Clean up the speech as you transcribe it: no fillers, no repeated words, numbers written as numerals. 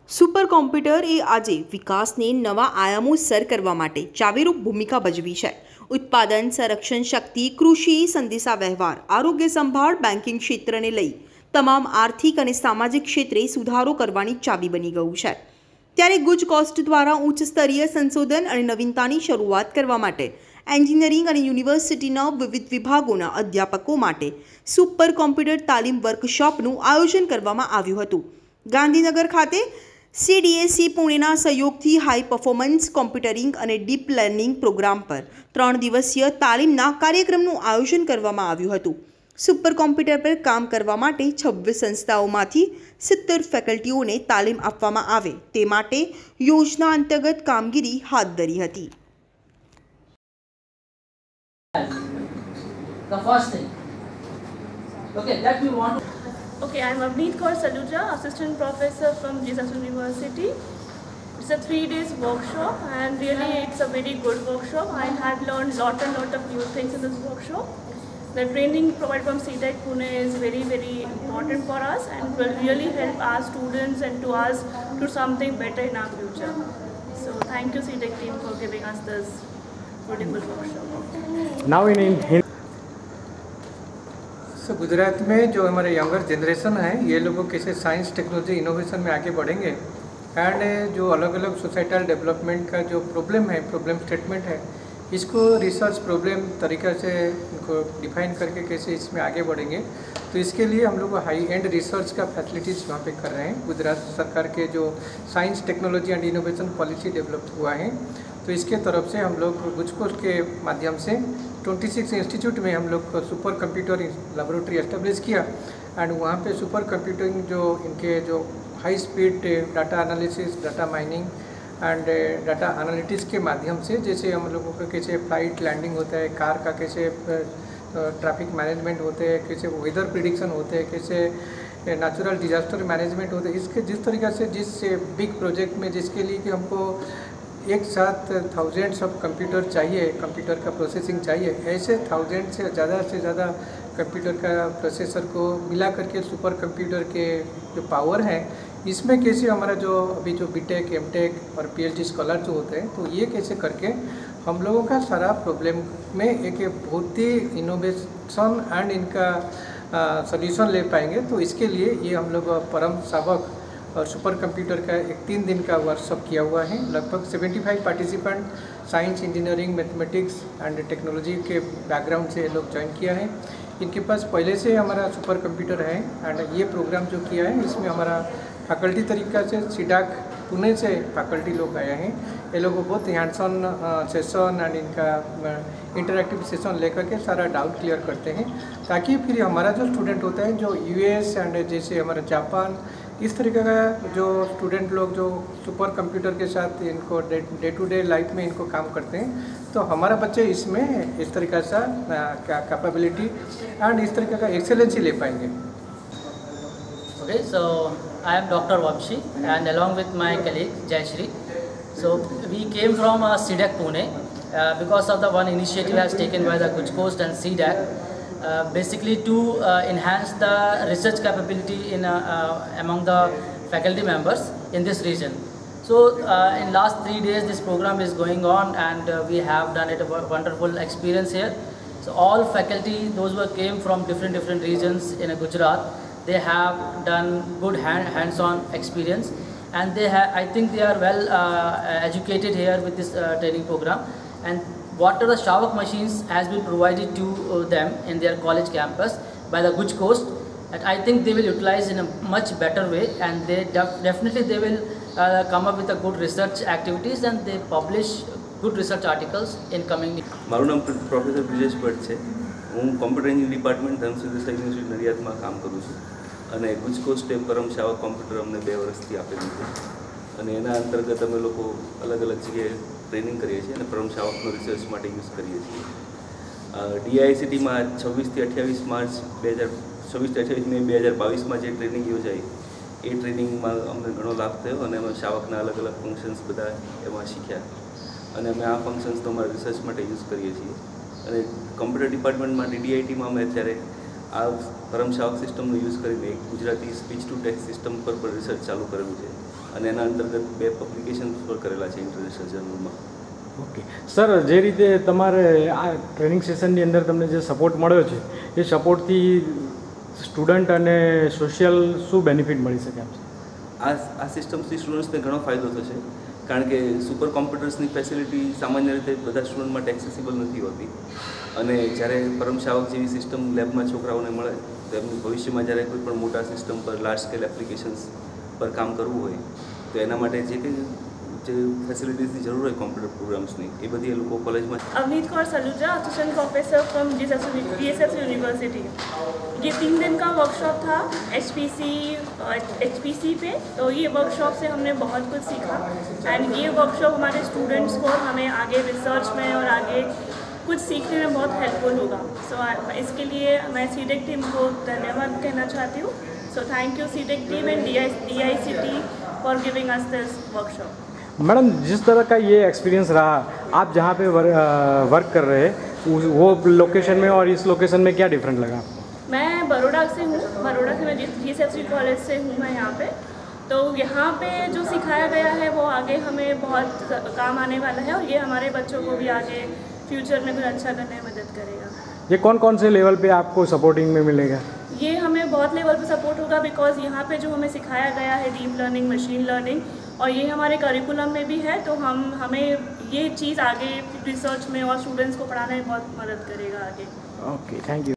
Super computer એ આજે વિકાસને નવા આયામો સર કરવા માટે ચાવીરૂપ ભૂમિકા ભજવી છે। ઉત્પાદન, સંરક્ષણ શક્તિ, કૃષિ, સંદેશા વ્યવહાર, આરોગ્ય સંભાળ, બેન્કિંગ ક્ષેત્રને લઈ તમામ આર્થિક અને સામાજિક ક્ષેત્રે સુધારો કરવાની ચાવી બની ગયું છે। ત્યારે ગુજ કોસ્ટ દ્વારા ઉચ્ચ સ્તરીય સંશોધન અને નવીનતાની શરૂઆત કરવા માટે એન્જિનિયરિંગ અને યુનિવર્સિટીના વિવિધ વિભાગોના અધ્યાપકો માટે સુપર કોમ્પ્યુટર તાલીમ વર્કશોપનું આયોજન કરવામાં આવ્યું હતું। ગાંધીનગર ખાતે CDSE પુણેના સહયોગથી હાઈ પરફોર્મન્સ કોમ્પ્યુટરિંગ અને ડીપ લર્નિંગ પ્રોગ્રામ પર 3 દિવસીય તાલીમના કાર્યક્રમનું આયોજન કરવામાં આવ્યું હતું। સુપર કોમ્પ્યુટર પર કામ કરવા માટે 26 સંસ્થાઓમાંથી 70 ફેકલ્ટીઓને તાલીમ આપવામાં આવે તે માટે યોજના અંતર્ગત કામગીરી હાથ ધરી હતી। The first thing, okay, that we want to. Okay, I'm Avneet Kaur Saluja, Assistant Professor from Jesus University. It's a 3 days workshop and really it's a very good workshop. I had learned lot of new things in this workshop. The training provided from CDEC Pune is very important for us and will really help our students and to us do something better in our future. So thank you CDEC team for giving us this beautiful workshop. Now in तो गुजरात में जो हमारे younger generation है ये लोगों कैसे science technology innovation में आगे बढ़ेंगे एंड जो अलग अलग सोसाइटल डेवलपमेंट का जो प्रॉब्लम स्टेटमेंट है इसको रिसर्च प्रॉब्लम तरीक़ा से इनको डिफाइन करके कैसे इसमें आगे बढ़ेंगे। तो इसके लिए हम लोग हाई एंड रिसर्च का फैसिलिटीज़ वहाँ पे कर रहे हैं। गुजरात सरकार के जो science technology and innovation policy develop हुआ है तो इसके तरफ से हम लोग गुज कोस्ट के माध्यम से 26 इंस्टीट्यूट में हम लोग सुपर कंप्यूटर लेबोरेटरी एस्टेब्लिश किया एंड वहाँ पे सुपर कंप्यूटिंग जो इनके जो high speed data analysis, data mining and data analytics के माध्यम से जैसे हम लोगों का कैसे फ्लाइट लैंडिंग होता है, कार का कैसे ट्रैफिक मैनेजमेंट होते हैं, कैसे वेदर प्रिडिक्शन होते हैं, कैसे नेचुरल डिजास्टर मैनेजमेंट होते हैं, इसके जिस तरीक़े से जिस बिग प्रोजेक्ट में जिसके लिए कि हमको एक साथ थाउजेंड्स ऑफ कंप्यूटर चाहिए, कंप्यूटर का प्रोसेसिंग चाहिए, ऐसे थाउजेंड से ज़्यादा कंप्यूटर का प्रोसेसर को मिला करके सुपर कंप्यूटर के जो पावर है इसमें कैसे हमारा जो अभी जो बीटेक, एमटेक और PhD स्कॉलर जो होते हैं तो ये कैसे करके हम लोगों का सारा प्रॉब्लम में एक बहुत ही इनोवेशन एंड इनका सॉल्यूशन ले पाएंगे। तो इसके लिए ये हम लोग परम सावक और सुपर कंप्यूटर का एक 3 दिन का वर्कशॉप किया हुआ है। लगभग 75 participant science, engineering, mathematics and technology के बैकग्राउंड से लोग ज्वाइन किया है। इनके पास पहले से हमारा सुपर कंप्यूटर है एंड ये प्रोग्राम जो किया है इसमें हमारा फैकल्टी तरीक़ा से सीडाक पुणे से फैकल्टी लोग आए हैं। ये लोगों को बहुत हैंड्स ऑन सेशन एंड इनका इंटरैक्टिव सेशन लेकर के सारा डाउट क्लियर करते हैं ताकि फिर हमारा जो स्टूडेंट होता है जो US एंड जैसे हमारा जापान इस तरीके का जो स्टूडेंट लोग जो सुपर कंप्यूटर के साथ इनको डे टू डे लाइफ में इनको काम करते हैं तो हमारा बच्चे इसमें इस तरीक़ा से कैपेबिलिटी एंड इस तरीके का एक्सेलेंसी ले पाएंगे। Okay, so I am Dr. Vamshi and along with my colleague Jayashri. So we came from CDEC Pune because of the one initiative has taken by the Guj Coast and CDEC. Basically to enhance the research capability in among the faculty members in this region. So in last 3 days this program is going on and we have done it a wonderful experience here. So all faculty, those who came from different regions in Gujarat, they have done good hands-on experience and I think they are well educated here with this training program. And what are the Shavak machines has been provided to them in their college campus by the Guj Coast, and I think they will utilize in a much better way and they definitely they will come up with a good research activities and they publish good research articles in coming. મારું નામ professor Brijesh Bhatt છે। હું computer engineering department ધનસુદેસાઈ university નડિયાદમાં કામ કરું છું અને ગુજ કોસ્ટે પરમ શાવક computer અમને 2 વર્ષથી આપેલું છે અને એના અંતર્ગત અમે લોકો અલગ જગ્યાએ ટ્રેનિંગ કરીએ છીએ અને પરમ શાવકનો રિસર્ચ માટે યુઝ કરીએ છીએ। DICTમાં 26 થી 28 માર્ચ 26 મે 2022માં જે ટ્રેનિંગ યોજાઈ એ ટ્રેનિંગમાં અમને ઘણો લાભ થયો અને અમે શાવકના અલગ ફંક્શન્સ બધા એમાં શીખ્યા અને અમે આ ફંક્શન્સ તો અમારા રિસર્ચ માટે યુઝ કરીએ છીએ અને કમ્પ્યુટર ડિપાર્ટમેન્ટમાં DDITમાં અમે અત્યારે આ પરમ શાવક સિસ્ટમનો યુઝ કરીને એક Gujarati speech to text system પર પણ રિસર્ચ ચાલુ કરેલું છે। અને એના અંતર્ગત 2 પબ્લિકેશન્સ પર કરેલા છે ઇન્ટરનેશનલ જર્નલમાં. ઓકે સર, જે રીતે તમારે આ ટ્રેનિંગ સેશનની અંદર તમને જે સપોર્ટ મળ્યો છે એ સપોર્ટથી સ્ટુડન્ટ અને સોશિયલ શું બેનિફિટ મળી શકે એમ છે? આ સિસ્ટમથી સ્ટુડન્ટ્સને ઘણો ફાયદો થશે, કારણ કે સુપર કોમ્પ્યુટર્સની ફેસિલિટી સામાન્ય રીતે બધા સ્ટુડન્ટ માટે એક્સેસિબલ નથી હોતી, અને જ્યારે પરમશાવક જેવી સિસ્ટમ લેબમાં છોકરાઓને મળે તો એમનું ભવિષ્યમાં જ્યારે કોઈ પણ મોટા સિસ્ટમ પર લાર્જ સ્કેલ એપ્લિકેશન્સ પર કામ કરવું હોય તો એના માટે જે કંઈ જે ફેસિલિટીઝની જરૂર હોય કોમ્પ્યુટર પ્રોગ્રામ્સની એ બધી એ લોકો કોલેજમાં. Avneet Kaur Saluja, assistant professor from GSS university. ये 3 दिन का वर्कशॉप था HPC पे. तो ये वर्कशॉप से हमने बहुत कुछ सीखा एंड ये वर्कशॉप हमारे स्टूडेंट्स को हमें आगे रिसर्च में और आगे कुछ सीखने में बहुत हेल्पफुल होगा. सो इसके लिए मैं सीडेक टीम को धन्यवाद कहना चाहती हूँ. So thank you CDAC team and DICT for giving us this workshop. Madam, जिस तरह का ये एक्सपीरियंस रहा, आप जहाँ पे वर्क कर रहे हैं वो लोकेशन में और इस लोकेशन में क्या डिफरेंट लगा आपको? मैं बड़ौदा से हूँ. बड़ौदा से मैं GSFC कॉलेज से हूँ मैं यहाँ पे. तो यहाँ पे जो सिखाया गया है वो आगे हमें बहुत काम आने वाला है और ये हमारे बच्चों को भी आगे फ्यूचर में कुछ अच्छा करने में मदद करेगा. ये कौन कौन से लेवल पे आपको सपोर्टिंग में मिलेगा? ये हमें बहुत लेवल पे सपोर्ट होगा बिकॉज यहाँ पे जो हमें सिखाया गया है डीप लर्निंग, मशीन लर्निंग, और ये हमारे करिकुलम में भी है. तो हमें ये चीज़ आगे रिसर्च में और स्टूडेंट्स को पढ़ाने में बहुत मदद करेगा आगे. Okay, thank you.